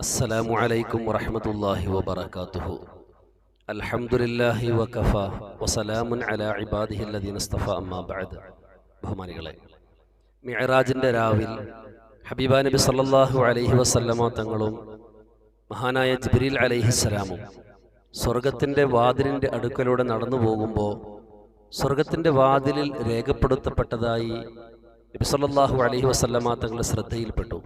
അസ്സലാമു അലൈക്കും വറഹ്മത്തുള്ളാഹി വബറകാതുഹു. അൽഹംദുലില്ലാഹി വകഫാ വസലാമുൻ അലാ ഇബാദിഹില്ലദീന ഇസ്തഫാ അമ്മാ ബഅദ്. ബഹുമാനികളെ, മിഅ്റാജിന്റെ രാവിൽ ഹബീബാ നബി സല്ലല്ലാഹു അലൈഹി വസല്ലമ തങ്ങളും മഹാനായ ജിബ്രീൽ അലൈഹിസ്സലാമും സ്വർഗത്തിൻ്റെ വാതിലിൻ്റെ അടുക്കലൂടെ നടന്നു പോകുമ്പോൾ സ്വർഗത്തിൻ്റെ വാതിലിൽ രേഖപ്പെടുത്തപ്പെട്ടതായി നബി സല്ലല്ലാഹു അലൈഹി വസല്ലമ തങ്ങളുടെ ശ്രദ്ധയിൽപ്പെട്ടു.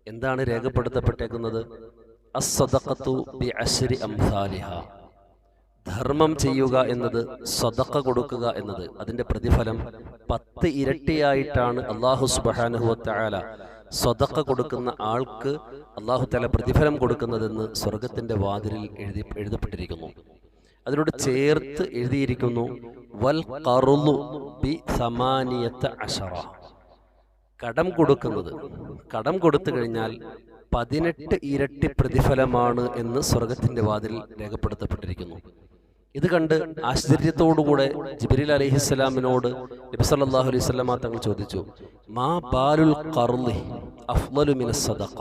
എന്താണ് രേഖപ്പെടുത്തപ്പെട്ടേക്കുന്നത്? അസ്സദഖത്തു ബിഅശ്രി അംസാലിഹാ. ധർമ്മം ചെയ്യുക എന്നത്, സദഖ കൊടുക്കുക എന്നത്, അതിൻ്റെ പ്രതിഫലം 10 ഇരട്ടിയായിട്ടാണ് അല്ലാഹു സുബ്ഹാനഹു വതആല സദഖ കൊടുക്കുന്ന ആൾക്ക് അല്ലാഹു തആല പ്രതിഫലം കൊടുക്കുന്നതെന്ന് സ്വർഗത്തിൻ്റെ വാതിലിൽ എഴുതപ്പെട്ടിരിക്കുന്നു. അതിനോട് ചേർത്ത് എഴുതിയിരിക്കുന്നു വൽ ഖർളു ബി 18. കടം കൊടുത്തു കഴിഞ്ഞാൽ 18 ഇരട്ടി പ്രതിഫലമാണ് എന്ന് സ്വർഗത്തിന്റെ വാതിൽ രേഖപ്പെടുത്തപ്പെട്ടിരിക്കുന്നു. ഇത് കണ്ട് ആശ്ചര്യത്തോടുകൂടെ ജിബ്രീൽ അലൈഹിസ്സലാമിനോട് നബി സല്ലല്ലാഹു അലൈഹി വസല്ലമ തങ്ങൾ ചോദിച്ചു, മാ ബാലുൽ ഖർളി അഫ്ളലു മിനസ് സദഖ.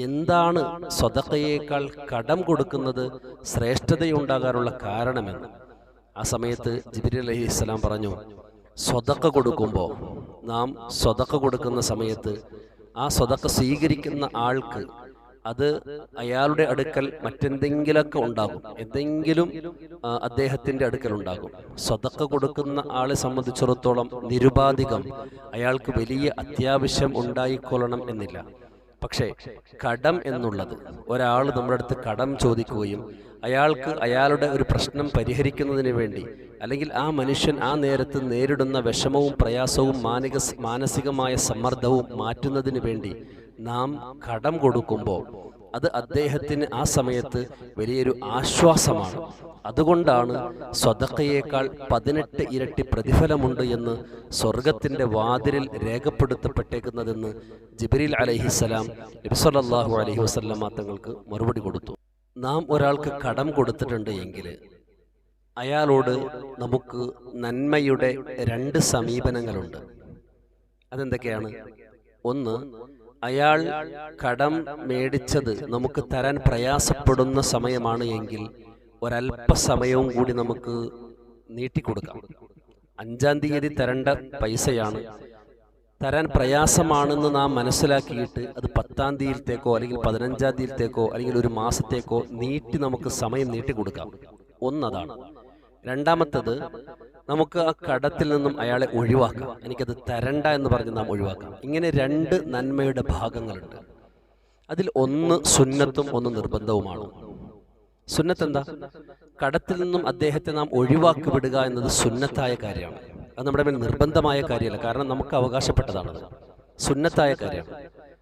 എന്താണ് സദഖയേക്കാൾ കടം കൊടുക്കുന്നത് ശ്രേഷ്ഠതയുണ്ടാകാനുള്ള കാരണമെന്ന്. ആ സമയത്ത് ജിബ്രീൽ അലൈഹിസ്സലാം പറഞ്ഞു, സ്വതക്ക കൊടുക്കുമ്പോൾ, നാം സ്വതക്ക കൊടുക്കുന്ന സമയത്ത് ആ സ്വതക്ക സ്വീകരിക്കുന്ന ആൾക്ക് അത് അയാളുടെ അടുക്കൽ മറ്റെന്തെങ്കിലുമൊക്കെ ഉണ്ടാകും, എന്തെങ്കിലും അദ്ദേഹത്തിൻ്റെ അടുക്കൽ ഉണ്ടാകും. സ്വതക്ക കൊടുക്കുന്ന ആളെ സംബന്ധിച്ചിടത്തോളം നിരുപാധികം അയാൾക്ക് വലിയ അത്യാവശ്യം ഉണ്ടായിക്കൊള്ളണം എന്നില്ല. പക്ഷേ കടം എന്നുള്ളത്, ഒരാൾ നമ്മുടെ അടുത്ത് കടം ചോദിക്കുകയും അയാൾക്ക് അയാളുടെ ഒരു പ്രശ്നം പരിഹരിക്കുന്നതിന് വേണ്ടി, അല്ലെങ്കിൽ ആ മനുഷ്യൻ ആ നേരത്ത് നേരിടുന്ന വിഷമവും പ്രയാസവും മാനസികമായ സമ്മർദ്ദവും മാറ്റുന്നതിന് വേണ്ടി നാം കടം കൊടുക്കുമ്പോൾ അത് അദ്ദേഹത്തിന് ആ സമയത്ത് വലിയൊരു ആശ്വാസമാണ്. അതുകൊണ്ടാണ് സ്വതഖയേക്കാൾ 18 ഇരട്ടി പ്രതിഫലമുണ്ട് എന്ന് സ്വർഗത്തിൻ്റെ വാതിലിൽ രേഖപ്പെടുത്തപ്പെട്ടേക്കുന്നതെന്ന് ജിബ്രീൽ അലൈഹിസ്സലാം നബി സല്ലല്ലാഹു അലൈഹി വസല്ലമ തങ്ങൾക്ക് മറുപടി കൊടുത്തു. നാം ഒരാൾക്ക് കടം കൊടുത്തിട്ടുണ്ട് എങ്കിൽ അയാളോട് നമുക്ക് നന്മയുടെ 2 സമീപനങ്ങളുണ്ട്. അതെന്തൊക്കെയാണ്? ഒന്ന്, അയാൾ കടം മേടിച്ചത് നമുക്ക് തരാൻ പ്രയാസപ്പെടുന്ന സമയമാണ് എങ്കിൽ ഒരല്പസമയവും കൂടി നമുക്ക് നീട്ടിക്കൊടുക്കാം. 5-ാം തീയതി തരേണ്ട പൈസയാണ്, തരാൻ പ്രയാസമാണെന്ന് നാം മനസ്സിലാക്കിയിട്ട് അത് 10-ാം തീയതിയിലത്തേക്കോ അല്ലെങ്കിൽ 15-ാം തീയതിയിലത്തേക്കോ അല്ലെങ്കിൽ ഒരു മാസത്തേക്കോ നമുക്ക് സമയം നീട്ടിക്കൊടുക്കാം. ഒന്നതാണ്. രണ്ടാമത്തത്, നമുക്ക് ആ കടത്തിൽ നിന്നും അയാളെ ഒഴിവാക്കാം. എനിക്കത് തരണ്ട എന്ന് പറഞ്ഞ് നാം ഒഴിവാക്കാം. ഇങ്ങനെ 2 നന്മയുടെ ഭാഗങ്ങളുണ്ട്. അതിൽ ഒന്ന് സുന്നത്തും ഒന്ന് നിർബന്ധവുമാണ്. സുന്നത്ത് എന്താ? കടത്തിൽ നിന്നും അദ്ദേഹത്തെ നാം ഒഴിവാക്കി വിടുക എന്നത് സുന്നത്തായ കാര്യമാണ്. അത് നമ്മുടെ മേൽ നിർബന്ധമായ കാര്യമല്ല, കാരണം നമുക്ക് അവകാശപ്പെട്ടതാണത്. സുന്നത്തായ കാര്യമാണ്.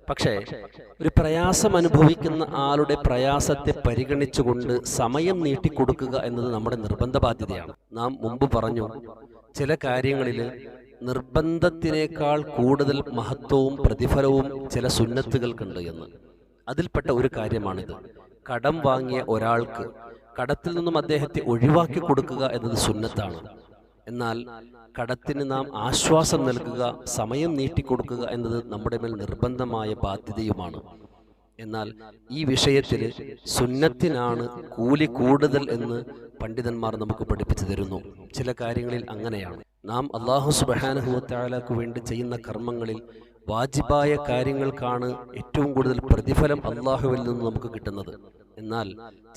പക്ഷേ ഒരു പ്രയാസം അനുഭവിക്കുന്ന ആളുടെ പ്രയാസത്തെ പരിഗണിച്ചുകൊണ്ട് സമയം നീട്ടിക്കൊടുക്കുക എന്നത് നമ്മുടെ നിർബന്ധ ബാധ്യതയാണ്. നാം മുമ്പ് പറഞ്ഞു, ചില കാര്യങ്ങളിൽ നിർബന്ധത്തിനേക്കാൾ കൂടുതൽ മഹത്വവും പ്രതിഫലവും ചില സുന്നത്തുകൾക്കുണ്ട് എന്ന്. അതിൽപ്പെട്ട ഒരു കാര്യമാണിത്. കടം വാങ്ങിയ ഒരാൾക്ക് കടത്തിൽ നിന്നും അദ്ദേഹത്തെ ഒഴിവാക്കി കൊടുക്കുക എന്നത് സുന്നത്താണ്. എന്നാൽ കടത്തിന് നാം ആശ്വാസം നൽകുക, സമയം നീട്ടിക്കൊടുക്കുക എന്നത് നമ്മുടെ മേൽ നിർബന്ധമായ ബാധ്യതയുമാണ്. എന്നാൽ ഈ വിഷയത്തിൽ സുന്നത്തിനാണ് കൂലി കൂടുതൽ എന്ന് പണ്ഡിതന്മാർ നമുക്ക് പഠിപ്പിച്ചു തരുന്നു. ചില കാര്യങ്ങളിൽ അങ്ങനെയാണ്. നാം അല്ലാഹു സുബ്ഹാനഹു വതആലയ്ക്ക് വേണ്ടി ചെയ്യുന്ന കർമ്മങ്ങളിൽ വാജിബായ കാര്യങ്ങൾക്കാണ് ഏറ്റവും കൂടുതൽ പ്രതിഫലം അല്ലാഹുവിൽ നിന്ന് നമുക്ക് കിട്ടുന്നത്. എന്നാൽ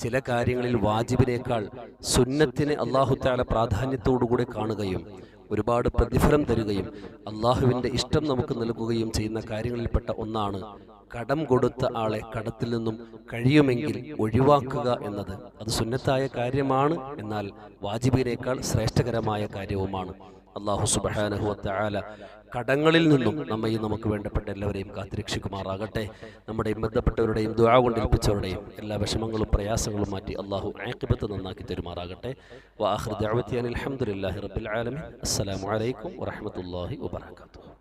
ചില കാര്യങ്ങളിൽ വാജിബിനേക്കാൾ സുന്നത്തിനെ അല്ലാഹു തആല പ്രാധാന്യത്തോടുകൂടെ കാണുകയും ഒരുപാട് പ്രതിഫലം തരികയും അല്ലാഹുവിൻ്റെ ഇഷ്ടം നമുക്ക് നൽകുകയും ചെയ്യുന്ന കാര്യങ്ങളിൽപ്പെട്ട ഒന്നാണ് കടം കൊടുത്ത ആളെ കടത്തിൽ നിന്നും കഴിയുമെങ്കിൽ ഒഴിവാക്കുക എന്നത്. അത് സുന്നത്തായ കാര്യമാണ്, എന്നാൽ വാജിബിനേക്കാൾ ശ്രേഷ്ഠകരമായ കാര്യവുമാണ്. അല്ലാഹു സുബ്ഹാനഹു വതആല കടങ്ങളിൽ നിന്നും നമ്മയും നമുക്ക് വേണ്ടപ്പെട്ട എല്ലാവരെയും കാത്തുരക്ഷിക്കുമാറാകട്ടെ. നമ്മുടെയും ബന്ധപ്പെട്ടവരുടെയും ദുആ കൊണ്ട് ഏൽപ്പിച്ചവരുടെയും എല്ലാ വിഷമങ്ങളും പ്രയാസങ്ങളും മാറ്റി അല്ലാഹു ആഖിബത്ത് നന്നാക്കി തരുമാറാകട്ടെ. വആഖിറു ദഅവതി അനിൽ ഹംദുലില്ലാഹി റബ്ബിൽ ആലമീൻ. അസ്സലാമു അലൈക്കും വറഹ്മത്തുള്ളാഹി വബറകാതുഹു.